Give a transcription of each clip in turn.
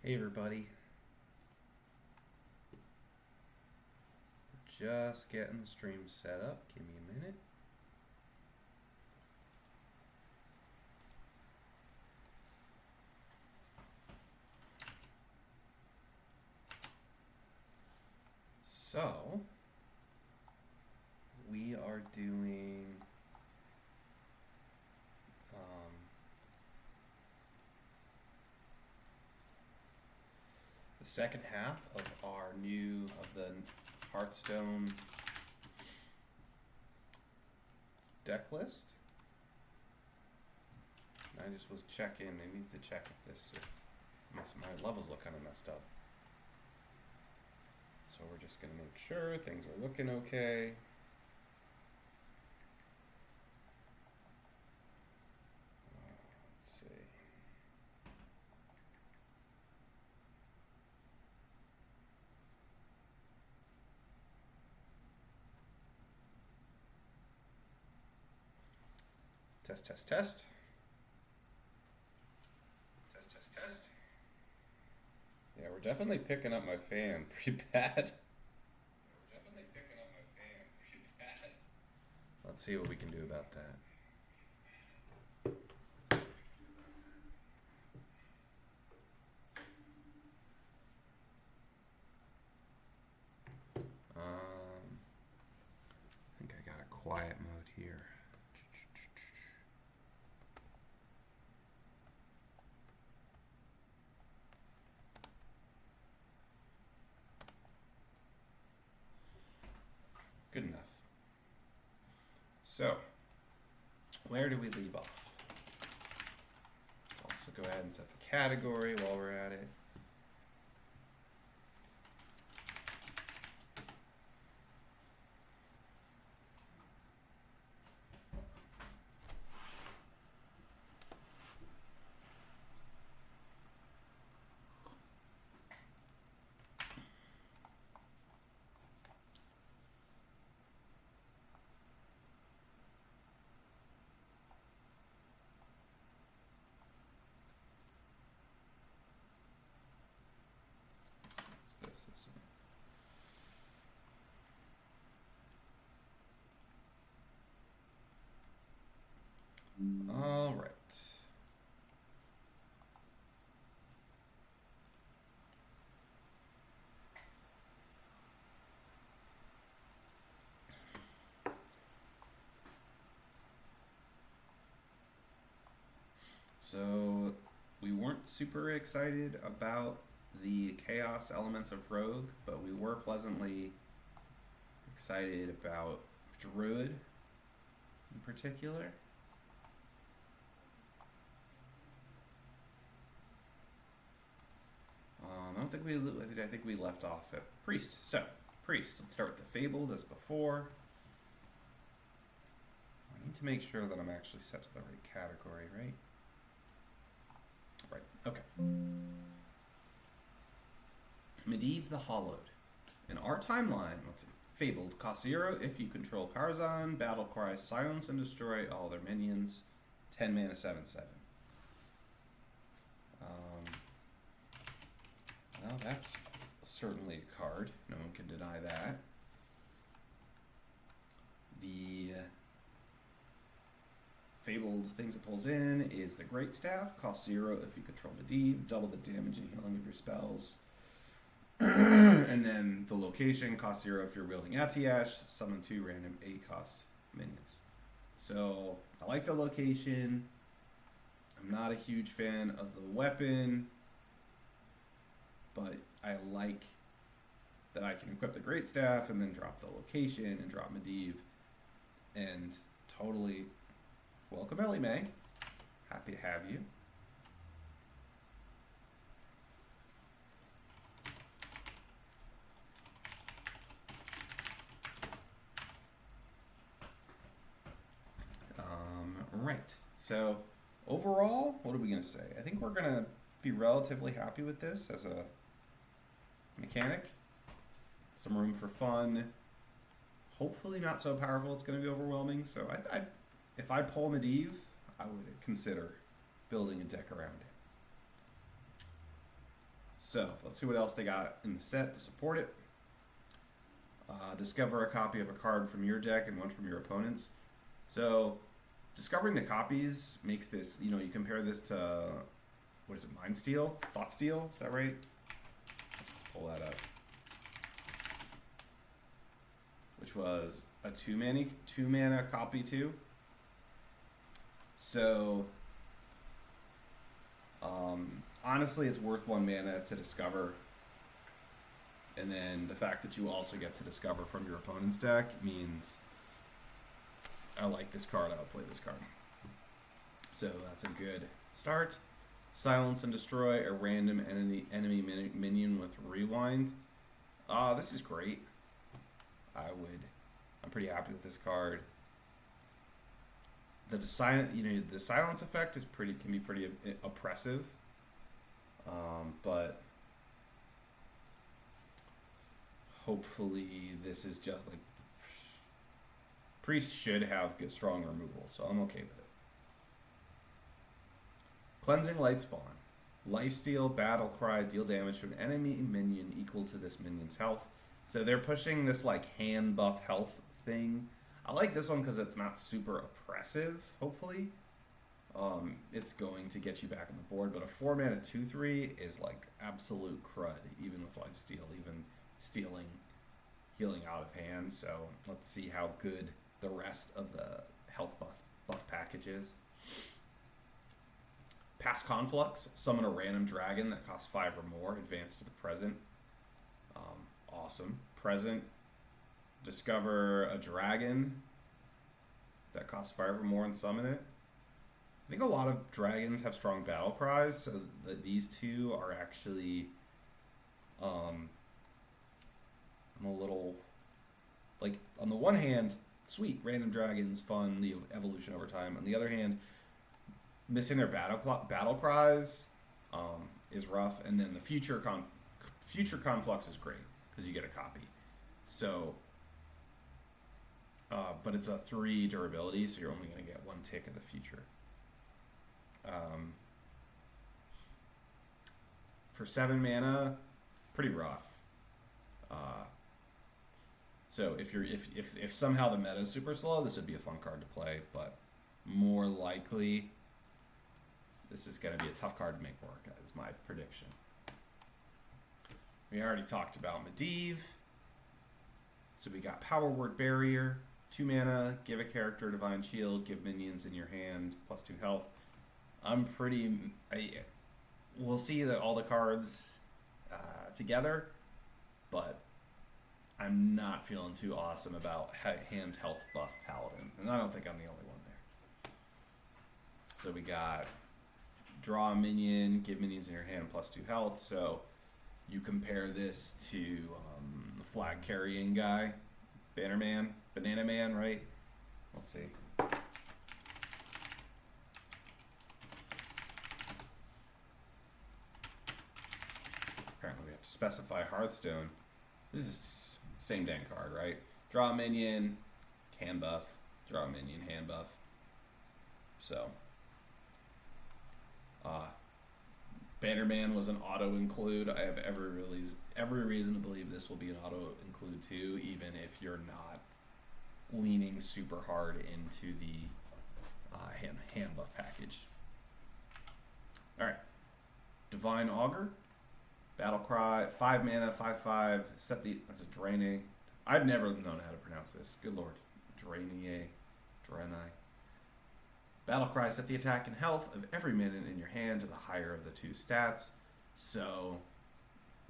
Hey everybody. Just getting the stream set up. Give me a minute. So, we are doing the second half of the Hearthstone deck list. I just was checking. I need to check if my levels look kind of messed up. So we're just going to make sure things are looking okay. Let's see. Test, test, test. Test, test, test. Yeah, we're definitely picking up my fan pretty bad. Let's see what we can do about that. I think I got a quiet mode here. Good enough. So, where do we leave off? Let's also go ahead and set the category while we're at it. All right. So we weren't super excited about the chaos elements of Rogue, but we were pleasantly excited about Druid in particular. I think we left off at Priest. So, Priest. Let's start with the Fabled as before. I need to make sure that I'm actually set to the right category, right? Right, okay. Medivh the Hollowed. In our timeline, let's see. Fabled. Cost 0 if you control Karzhan. Battle Cry. Silence and destroy all their minions. 10 mana, 7/7. Well, that's certainly a card. No one can deny that. The Fabled things it pulls in is the Great Staff. Cost 0 if you control Medivh. Double the damage and healing of your spells. And then the location, cost 0 if you're wielding Atiash. Summon 2 random 8 cost minions. So, I like the location. I'm not a huge fan of the weapon, but I like that I can equip the Great Staff and then drop the location and drop Medivh. And totally welcome, Ellie Mae. Happy to have you. Right. So overall, what are we going to say? I think we're going to be relatively happy with this as a mechanic. Some room for fun. Hopefully not so powerful it's going to be overwhelming. So if I pull Medivh, I would consider building a deck around it. So let's see what else they got in the set to support it. Discover a copy of a card from your deck and one from your opponent's. So discovering the copies makes this, you compare this to, what is it, Mind Steal? Thought Steal? Is that right? Let's pull that up. Which was a two mana copy too. So honestly, it's worth 1 mana to discover. And then the fact that you also get to discover from your opponent's deck means I like this card, I'll play this card. So that's a good start. Silence and destroy a random enemy minion with rewind. This is great. I'm pretty happy with this card. The silence effect can be pretty oppressive. But hopefully this is just like Priest should have strong removal, so I'm okay with it. Cleansing Lightspawn. Lifesteal, Battle Cry, deal damage to an enemy minion equal to this minion's health. So they're pushing this like hand buff health thing. I like this one because it's not super oppressive, hopefully. It's going to get you back on the board, but a 4 mana 2/3 is like absolute crud, even with Lifesteal, even stealing, healing out of hand. So let's see how good the rest of the health buff package is. Past Conflux, summon a random dragon that costs 5 or more, advance to the present. Awesome. Present, discover a dragon that costs 5 or more and summon it. I think a lot of dragons have strong battle cries, so that these two are actually I'm a little, like, on the one hand, sweet, random dragons, fun, the evolution over time. On the other hand, missing their battle cries is rough, and then the future conflux is great because you get a copy. So, but it's a 3 durability, so you're only going to get 1 tick of the future. For 7 mana, pretty rough. So if somehow the meta is super slow, this would be a fun card to play, but more likely this is going to be a tough card to make work, is my prediction. We already talked about Medivh. So we got Power Word Barrier, 2 mana, give a character Divine Shield, give minions in your hand, +2 health. We'll see all the cards together, but I'm not feeling too awesome about hand health buff Paladin, and I don't think I'm the only one there. So we got draw a minion, give minions in your hand +2 health. So you compare this to the flag carrying guy, Banana Man, right? Let's see. Apparently we have to specify Hearthstone. This is same dang card, right? Draw a minion, hand buff. Draw a minion, hand buff. So, Bannerman was an auto include. I have every reason to believe this will be an auto include too, even if you're not leaning super hard into the hand buff package. All right, Divine Augur. Battle Cry, 5 mana, 5/5. That's a Draenei. I've never known how to pronounce this. Good lord. Draenei. Battle Cry, set the attack and health of every minion in your hand to the higher of the 2 stats. So,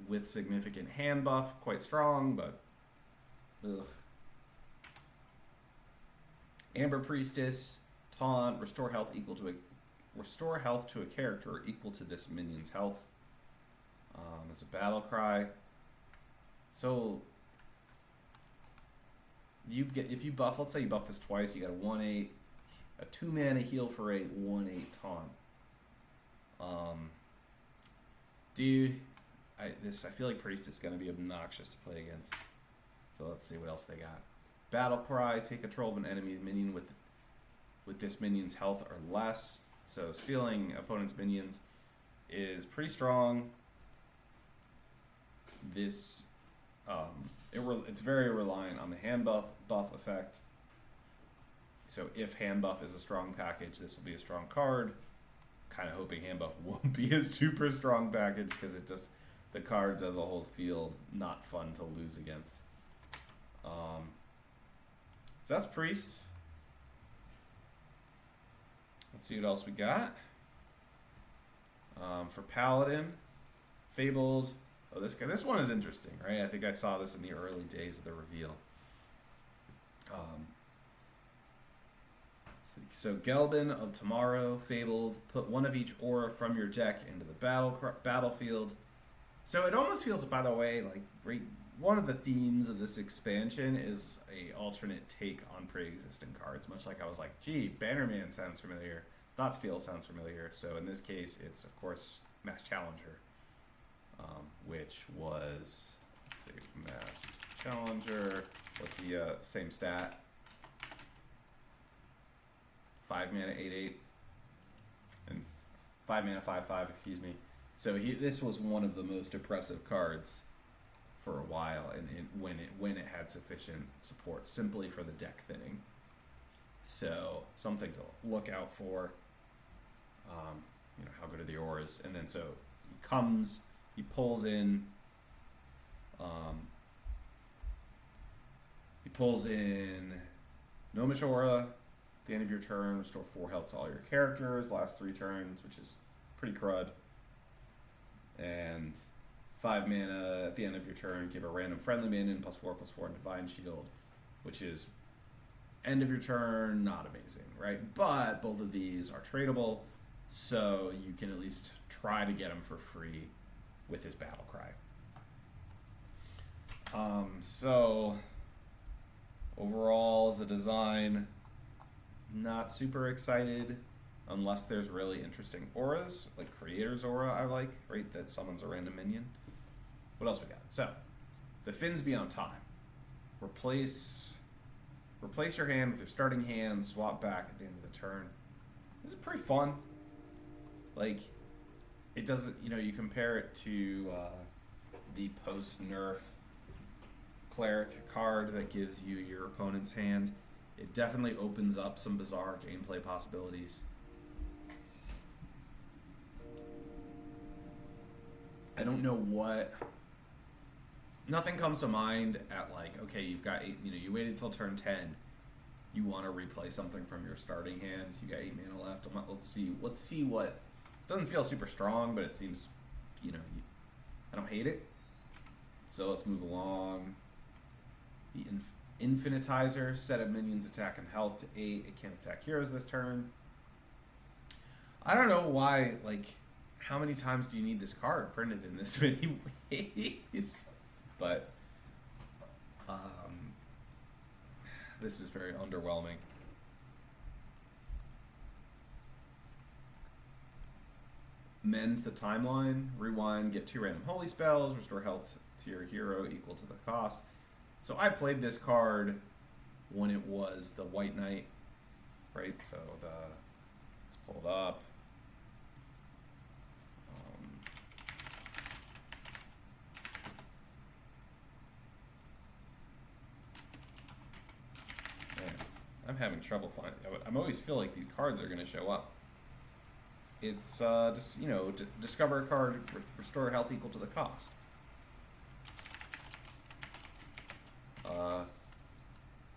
with significant hand buff, quite strong, but ugh. Amber Priestess, taunt, restore health to a character equal to this minion's health. As a battle cry. So if you buff, let's say you buff this twice, you got a 1/8, a 2 mana heal for a 1/8 taunt. Dude, I feel like Priest is gonna be obnoxious to play against. So let's see what else they got. Battle cry, take control of an enemy minion with this minion's health or less. So stealing opponent's minions is pretty strong. this it's very reliant on the hand buff effect. So if hand buff is a strong package, this will be a strong card. Kind of hoping hand buff won't be a super strong package because it just the cards as a whole feel not fun to lose against. So that's Priest. Let's see what else we got. For Paladin, Fabled. Oh, this one is interesting, right? I think I saw this in the early days of the reveal. So Gelbin of Tomorrow, Fabled, put one of each aura from your deck into the battlefield. So it almost feels, by the way, like one of the themes of this expansion is a alternate take on pre-existing cards. Much like I was like, gee, Bannerman sounds familiar, Thoughtsteel sounds familiar. So in this case, it's of course Mass Challenger, which was, let's see, Mass Challenger. What's the same stat? 5 mana, 8/8, and 5 mana, 5/5. Excuse me. So this was one of the most oppressive cards for a while, and when it had sufficient support, simply for the deck thinning. So something to look out for. How good are the auras? And then so he pulls in Gnomish Aura. At the end of your turn, restore 4 health to all your characters. Last 3 turns, which is pretty crud. And 5 mana at the end of your turn, give a random friendly minion +4/+4 and Divine Shield, which is end of your turn, not amazing, right? But both of these are tradable, so you can at least try to get them for free with his Battle Cry. So overall, as a design, not super excited unless there's really interesting auras, like Creator's Aura I like, right? That summons a random minion. What else we got? So, the Fins Beyond Time. Replace your hand with your starting hand, swap back at the end of the turn. This is pretty fun. Like, it doesn't, you compare it to the post-nerf Cleric card that gives you your opponent's hand. It definitely opens up some bizarre gameplay possibilities. I don't know what... Nothing comes to mind at okay, you've got 8, you waited till turn 10. You want to replay something from your starting hand. You got 8 mana left. Let's see what... It doesn't feel super strong, but it seems, I don't hate it. So let's move along. The Infinitizer, set of minions attack and health to 8. It can't attack heroes this turn. I don't know why, how many times do you need this card printed in this many ways? But, this is very underwhelming. Mend the Timeline, rewind, get 2 random holy spells, restore health to your hero equal to the cost. So I played this card when it was the White Knight, right? So let's pull it up. Man, I'm having trouble finding. I always feel like these cards are going to show up. It's just discover a card, restore health equal to the cost.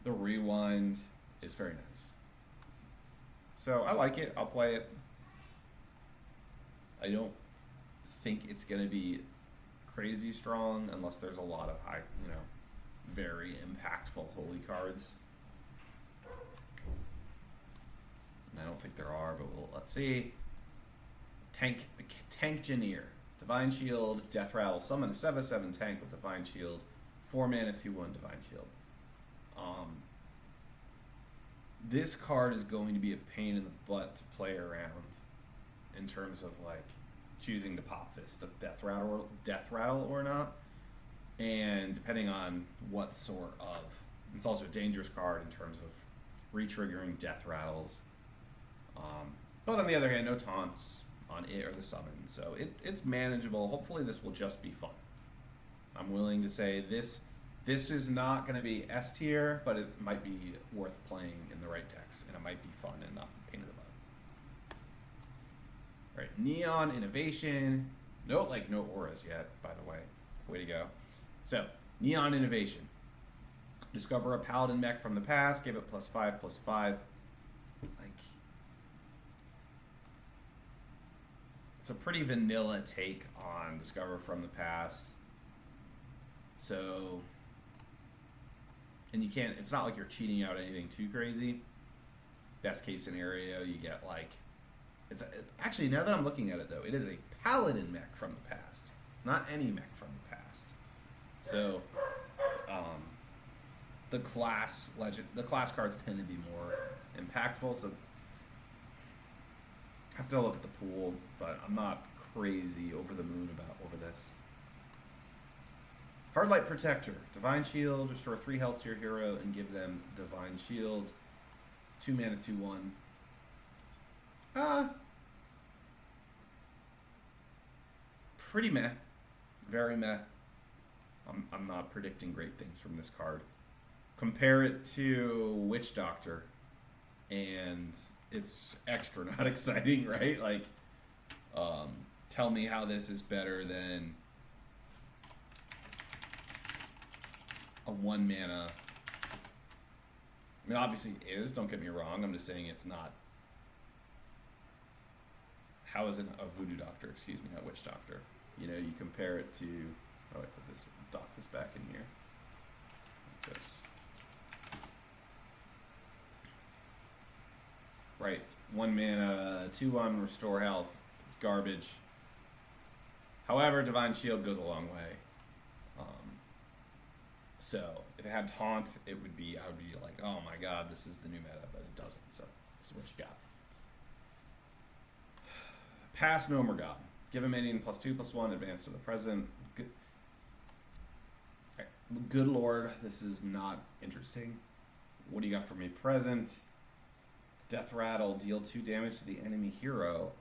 The rewind is very nice. So I like it. I'll play it. I don't think it's going to be crazy strong unless there's a lot of high, very impactful holy cards. And I don't think there are, but let's see. Tankgineer. Divine Shield, Death Rattle, summon a 7/7 tank with Divine Shield, 4 mana, 2/1 Divine Shield. This card is going to be a pain in the butt to play around in terms of choosing to pop this, the Death Rattle or not, and depending on what sort of. It's also a dangerous card in terms of re-triggering Death Rattles. But on the other hand, no taunts on it or the summon, so it's manageable. Hopefully this will just be fun. I'm willing to say this is not going to be S tier, but it might be worth playing in the right decks, and it might be fun and not pain in the butt. All right, Neon Innovation. No auras yet, by the way. Way to go. So, Neon Innovation. Discover a Paladin mech from the past. Give it +5/+5. Like, it's a pretty vanilla take on Discover from the past. So, and you can't, it's not like you're cheating out anything too crazy. Best case scenario, you get like, actually, now that I'm looking at it though, it is a Paladin mech from the past, not any mech from the past. So, the class cards tend to be more impactful. So, I have to look at the pool, but I'm not crazy over the moon over this. Hardlight Protector, Divine Shield, restore 3 health to your hero and give them Divine Shield. 2 mana, 2/1. Pretty meh. Very meh. I'm not predicting great things from this card. Compare it to Witch Doctor, and it's extra not exciting, right? Like, tell me how this is better than a 1 mana. I mean, obviously it is, don't get me wrong. I'm just saying it's not. How is it a Voodoo Doctor? Excuse me, not Witch Doctor. You know, you compare it to. Oh, I put this, dock this back in here. Like this. Right, 1 mana, 2/1, restore health. It's garbage. However, Divine Shield goes a long way. So if it had Taunt, I would be like, oh my god, this is the new meta, but it doesn't. So this is what you got. Pass No More God. Give a minion +2/+1, advance to the present. Good lord, this is not interesting. What do you got for me? Present. Death Rattle, deal 2 damage to the enemy hero.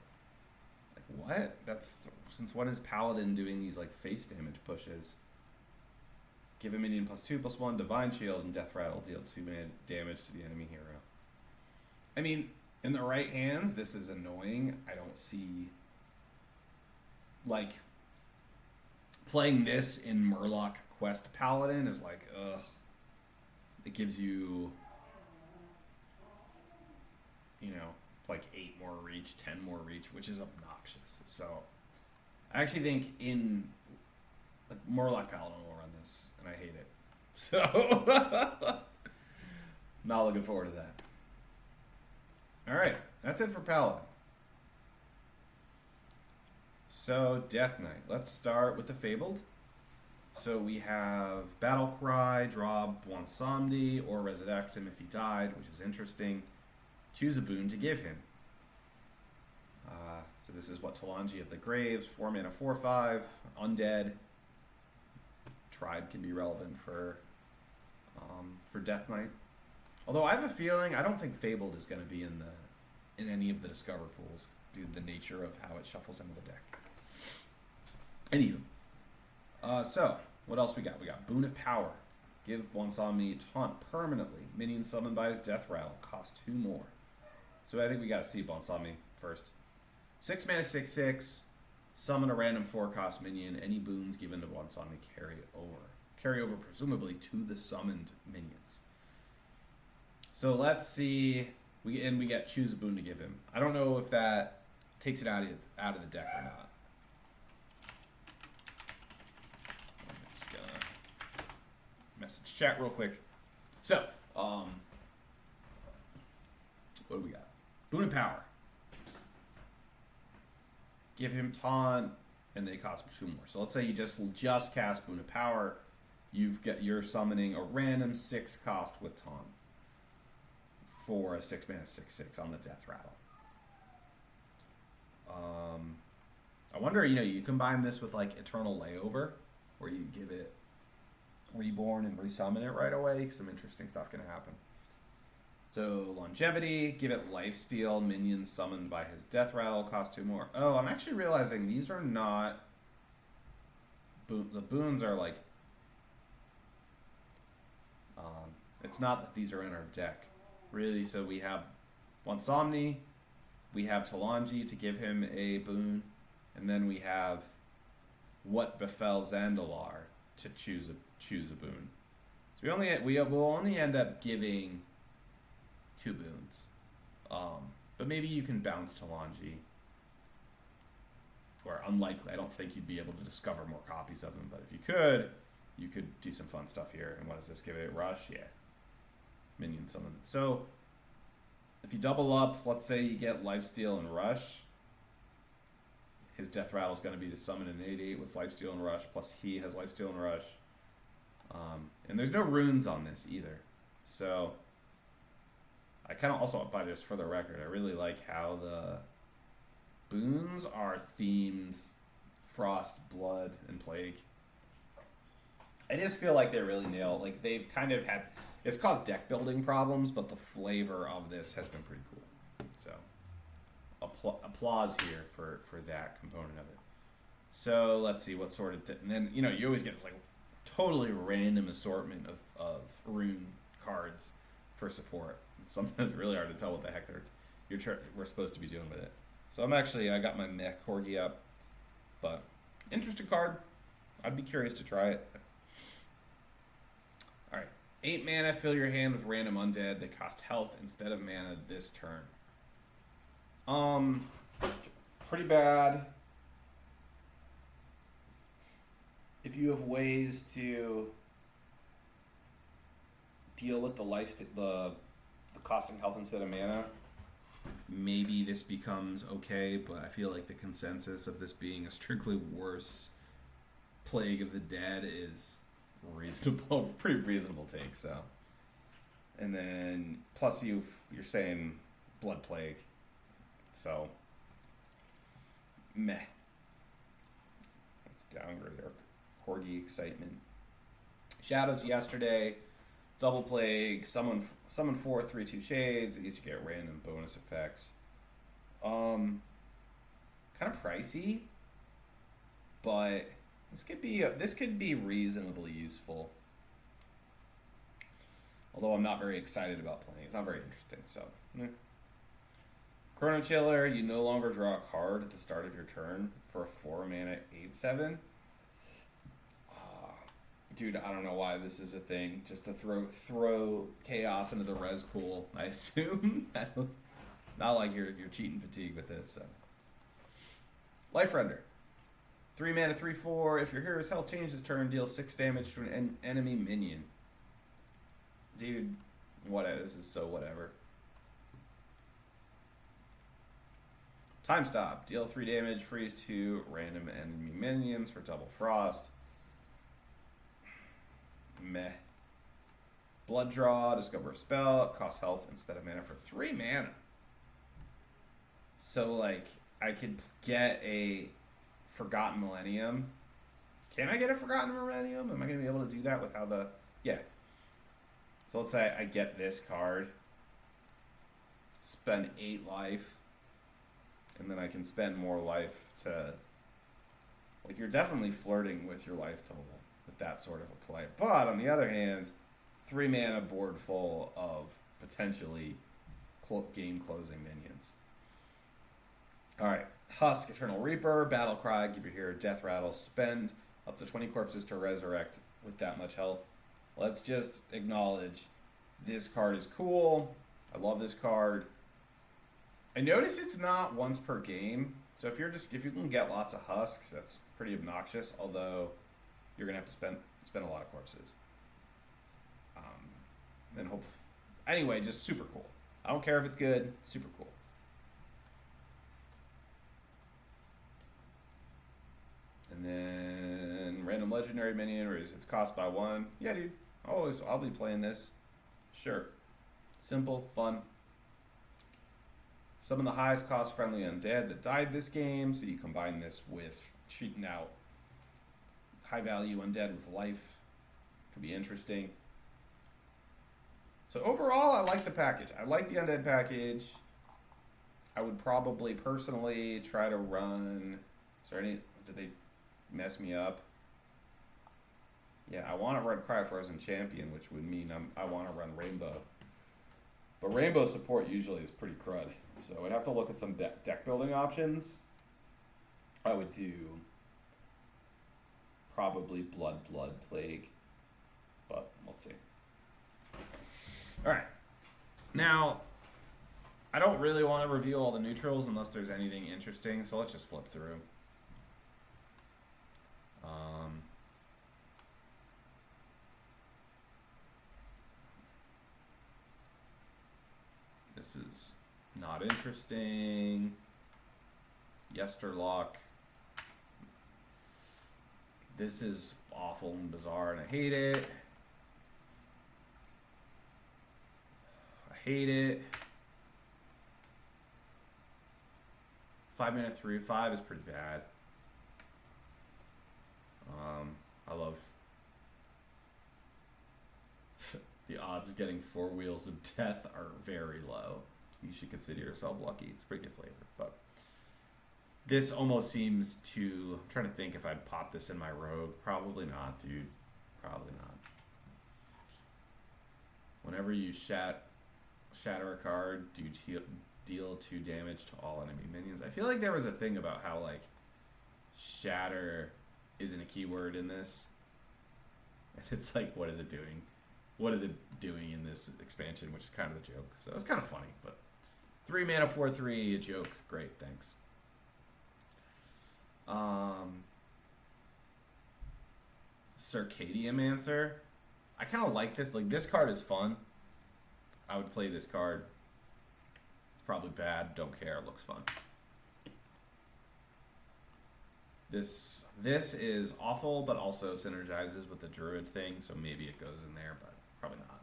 Like, what? That's, since when is Paladin doing these like face damage pushes? Give a minion +2/+1, Divine Shield, and Death Rattle, deal 2 damage to the enemy hero. I mean, in the right hands, this is annoying. I don't see, like, playing this in Murloc Quest Paladin is like, ugh. It gives you, you know, like 8 more reach, 10 more reach, which is obnoxious. So, I actually think in like, Murloc Paladin will run this, and I hate it. So, not looking forward to that. Alright, that's it for Paladin. So, Death Knight. Let's start with the Fabled. So we have Battle Cry, draw Bwonsamdi, or Resurrect him if he died, which is interesting. Choose a boon to give him. So this is what, Talanji of the Graves, 4 mana, 4/5, undead. Tribe can be relevant for Death Knight. Although I have a feeling, I don't think Fabled is going to be in any of the Discover pools due to the nature of how it shuffles into the deck. Anywho. So, what else we got? We got Boon of Power. Give Bwonsamdi taunt permanently. Minion summoned by his Death Rattle. Cost 2 more. So I think we got to see Bwonsamdi first. 6 mana, 6/6. Summon a random 4-cost minion. Any boons given to Bwonsamdi carry over. Carry over presumably to the summoned minions. So let's see. We get choose a boon to give him. I don't know if that takes it out of the deck or not. I'm just gonna message chat real quick. So, what do we got? Boon of Power. Give him taunt, and they cost 2 more. So let's say you just cast Boon of Power. You're summoning a random 6-cost with taunt for a 6 mana 6/6 on the Death Rattle. I wonder, you combine this with like Eternal Layover, where you give it Reborn and resummon it right away. Some interesting stuff can happen. So Longevity, give it Lifesteal, minions summoned by his Death Rattle, cost 2 more. Oh, I'm actually realizing these are not the boons are like It's not that these are in our deck, really. So we have one Somni, we have Talanji to give him a boon, and then we have What Befell Zandalar to choose a boon. So we will only end up giving 2 boons. But maybe you can bounce Talanji. Or unlikely. I don't think you'd be able to discover more copies of them, but if you could do some fun stuff here. And what does this give it? Rush? Yeah. Minion summon. So if you double up, let's say you get Lifesteal and Rush, his Death Rattle is going to be to summon an 8/8 with Lifesteal and Rush, plus he has Lifesteal and Rush. And there's no runes on this either. So I kind of also, by just for the record, I really like how the boons are themed Frost, Blood, and Plague. I just feel like they really nail, like they've kind of had, it's caused deck building problems, but the flavor of this has been pretty cool. So applause here for that component of it. So let's see what sort of, and then, you always get this like totally random assortment of rune cards for support. Sometimes it's really hard to tell what the heck we're supposed to be doing with it. So I got my mech corgi up, but interesting card. I'd be curious to try it. All right, 8 mana, fill your hand with random undead that cost health instead of mana this turn. Pretty bad. If you have ways to deal with the costing health instead of mana, maybe this becomes okay, but I feel like the consensus of this being a strictly worse Plague of the Dead is reasonable, pretty reasonable take. So, and then plus you're saying Blood Plague, so meh. Let's downgrade our corgi excitement. Shadows yesterday. Double Plague, summon 4 3/2 shades. These you get random bonus effects. Kind of pricey, but this could be reasonably useful. Although I'm not very excited about playing. It's not very interesting. So, Chrono Chiller. You no longer draw a card at the start of your turn for a 4 mana 8/7. Dude, I don't know why this is a thing. Just to throw chaos into the res pool, I assume. Not like you're cheating fatigue with this. So. Life Render. 3 mana, 3/4. If your hero's health changes turn, deal 6 damage to an enemy minion. Dude, whatever. This is so whatever. Time Stop. Deal 3 damage, freeze 2 random enemy minions for double frost. Meh. Blood Draw, discover a spell, costs health instead of mana for 3 mana. So, like, I could get a Forgotten Millennium. Can I get a Forgotten Millennium? Am I going to be able to do that with how the... Yeah. So let's say I get this card, spend 8 life, and then I can spend more life to... Like, you're definitely flirting with your life total with that sort of a play. But on the other hand, 3 mana board full of potentially game closing minions. Alright, Husk, Eternal Reaper, Battle Cry, give your hero Death Rattle, spend up to 20 corpses to resurrect with that much health. Let's just acknowledge this card is cool. I love this card. I notice it's not once per game. So if you can get lots of Husks, that's pretty obnoxious, although you're gonna have to spend a lot of corpses. Anyway, just super cool. I don't care if it's good, super cool. And then random legendary minion raises its cost by 1. Yeah, dude. I'll be playing this. Sure. Simple, fun. Some of the highest cost friendly undead that died this game, so you combine this with cheating out high value undead with life. Could be interesting. So overall, I like the package. I like the undead package. I would probably personally try to run... Did they mess me up? Yeah, I want to run Cryofrozen Champion, which would mean I want to run Rainbow. But Rainbow support usually is pretty crud. So I'd have to look at some deck building options. I would do probably Blood Plague. But we'll see. Alright. Now, I don't really want to reveal all the neutrals unless there's anything interesting, so let's just flip through. This is not interesting. Yesterlock. This is awful and bizarre, and I hate it. I hate it. 5-mana 3/5 is pretty bad. I love the odds of getting 4 Wheels of Death are very low. You should consider yourself lucky. It's pretty good flavor, but this almost seems to. I'm trying to think if I'd pop this in my Rogue. Probably not, dude. Probably not. Whenever you shatter a card, do you deal 2 damage to all enemy minions. I feel like there was a thing about how like shatter isn't a keyword in this. And it's like, what is it doing? What is it doing in this expansion, which is kind of the joke. So it's kind of funny, but 3 mana 4/3, a joke. Great, thanks. Circadiamancer. I kind of like this. Like, this card is fun. I would play this card. It's probably bad. Don't care. It looks fun. This is awful, but also synergizes with the Druid thing, so maybe it goes in there, but probably not.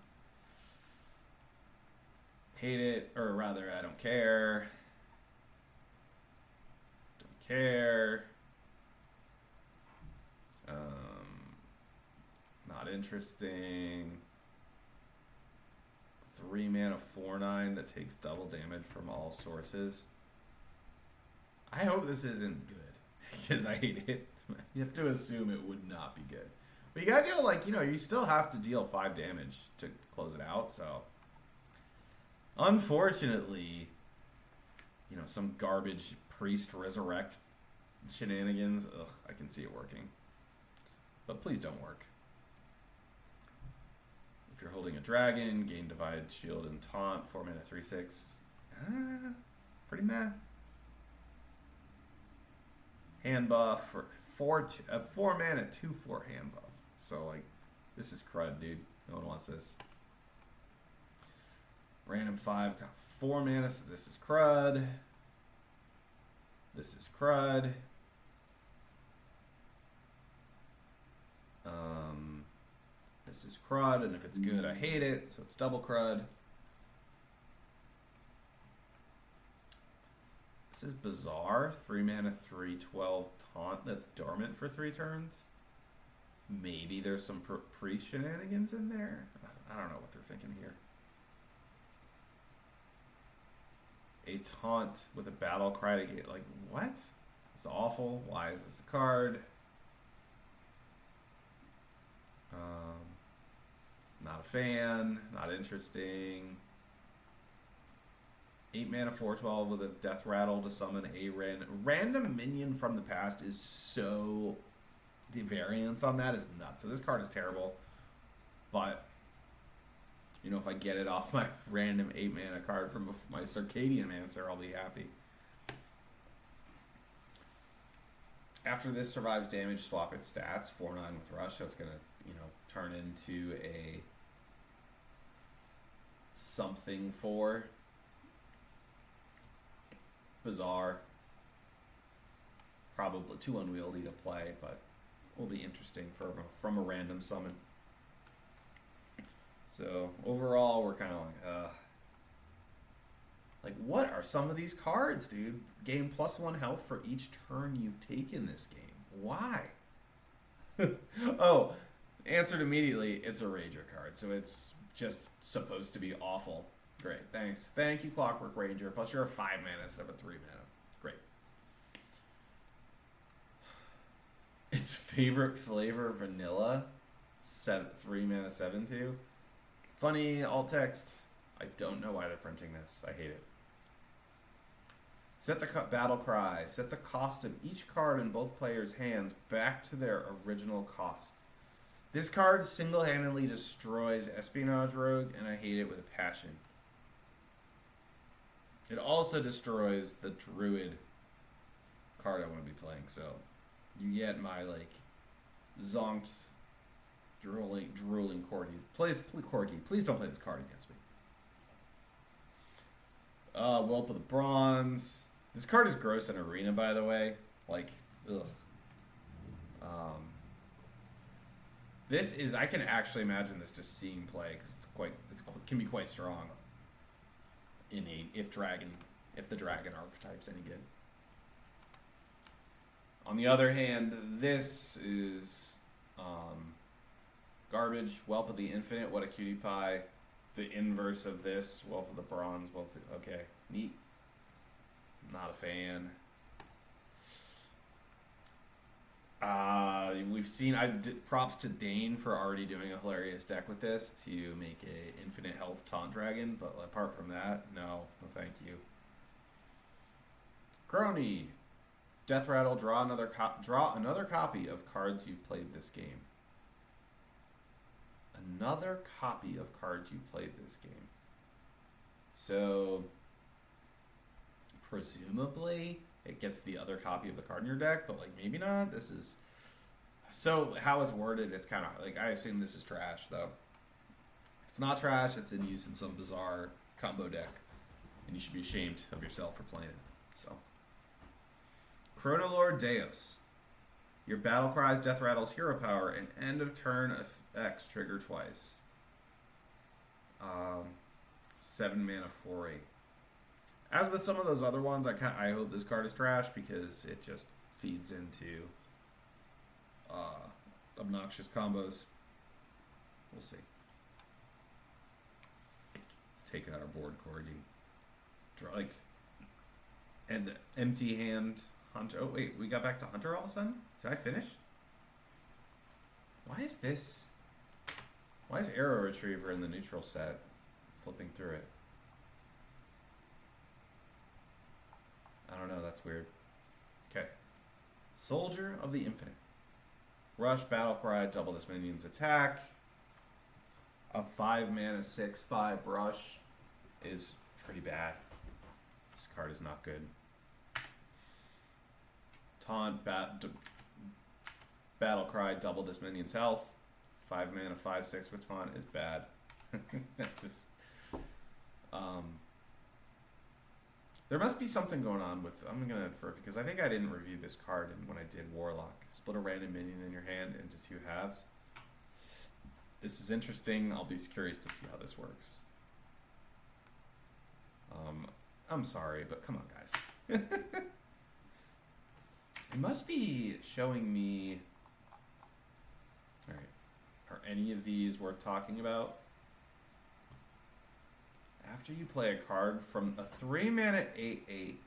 Hate it, or rather, I don't care. Don't care. Not interesting. 3 mana 4/9 that takes double damage from all sources. I hope this isn't good, because I hate it. You have to assume it would not be good. But you gotta deal, like, you still have to deal 5 damage to close it out, so. Unfortunately, some garbage priest resurrect shenanigans. Ugh, I can see it working. But please don't work. If you're holding a dragon, gain divided shield and taunt, 4 mana 3/6. Pretty meh. Hand buff for 4 mana 2/4 hand buff. So like, this is crud, dude. No one wants this. Random 5 got 4 mana, so this is crud. This is crud. This is crud, and if it's good, I hate it, so it's double crud. This is bizarre. 3 mana 3/12 taunt that's dormant for 3 turns. Maybe there's some pre-shenanigans in there. I don't know what they're thinking here. A taunt with a battle cry to get, like, what? It's awful. Why is this a card? Not a fan. Not interesting. 8 mana 4/12 with a death rattle to summon a random minion from the past is so. The variance on that is nuts. So this card is terrible. But, if I get it off my random 8 mana card from my Circadiamancer, I'll be happy. After this survives damage, swap its stats. 4/9 with rush, so it's going to, turn into a something for. Bizarre. Probably too unwieldy to play, but will be interesting from a random summon. So overall, we're kind of like, what are some of these cards, dude? Gain +1 health for each turn you've taken this game. Why? Oh, answered immediately. It's a Rager card, so it's just supposed to be awful. Great, thanks. Thank you, Clockwork Ranger. Plus, you're a 5 mana instead of a 3 mana. Great. Its favorite flavor, vanilla. 3 mana 7/2. Funny alt text. I don't know why they're printing this. I hate it. Set the battle cry. Set the cost of each card in both players' hands back to their original costs. This card single-handedly destroys Espionage Rogue, and I hate it with a passion. It also destroys the Druid card I want to be playing, so you get my, like, zonked, drooling Corgi. Corgi, please don't play this card against me. Whelp of the Bronze. This card is gross in Arena, by the way. Like, ugh. This is, I can actually imagine this just seeing play, because it can be quite strong. If the dragon archetype's any good. On the other hand, this is garbage. Whelp of the Infinite, what a cutie pie. The inverse of this, Whelp of the Bronze. Okay, neat. Not a fan. We've seen. Props to Dane for already doing a hilarious deck with this to make a infinite health taunt dragon. But apart from that, no thank you. Crony, Death Rattle. Draw another copy of cards you've played this game. Another copy of cards you played this game. So presumably it gets the other copy of the card in your deck, but like maybe not. This is so how it's worded. It's kind of like I assume this is trash though. If it's not trash, it's in use in some bizarre combo deck, and you should be ashamed of yourself for playing it. So Chronolord Deus. Your battle cries Death Rattle's hero power and end of turn effects trigger twice. 7 mana 4/8. As with some of those other ones, I hope this card is trash because it just feeds into obnoxious combos. We'll see. Let's take out our board, Corgi. And empty hand Hunter. Oh wait, we got back to Hunter all of a sudden? Did I finish? Why is this? Why is Arrow Retriever in the neutral set? Flipping through it. I don't know, that's weird. Okay. Soldier of the Infinite. Rush, Battle Cry, double this minion's attack. A 5 mana 6/5 rush is pretty bad. This card is not good. Taunt, Battle Cry, double this minion's health. 5 mana 5/6 with taunt is bad. Just, there must be something going on with. I'm gonna infer because I think I didn't review this card when I did Warlock. Split a random minion in your hand into 2 halves. This is interesting. I'll be curious to see how this works. I'm sorry, but come on, guys. It must be showing me. All right, are any of these worth talking about? After you play a card from a 3 mana 8/8,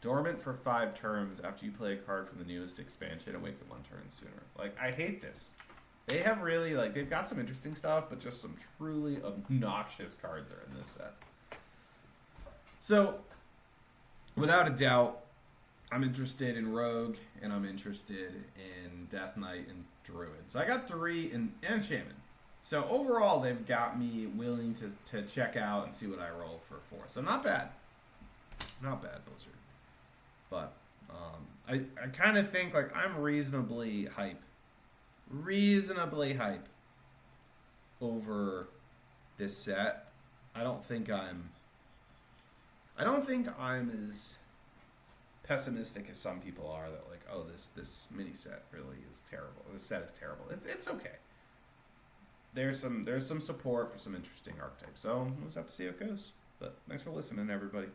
dormant for 5 turns after you play a card from the newest expansion and wake it 1 turn sooner. Like, I hate this. They have really, like, they've got some interesting stuff, but just some truly obnoxious cards are in this set. So, without a doubt, I'm interested in Rogue, and I'm interested in Death Knight and Druid. So I got 3 and Shaman. So overall, they've got me willing to check out and see what I roll for 4. So not bad. Not bad, Blizzard. But I kind of think, like, I'm reasonably hype over this set. I don't think I'm as pessimistic as some people are that, like, oh, this mini set really is terrible. This set is terrible. It's okay. There's some support for some interesting archetypes. So we'll just have to see how it goes. But thanks for listening, everybody.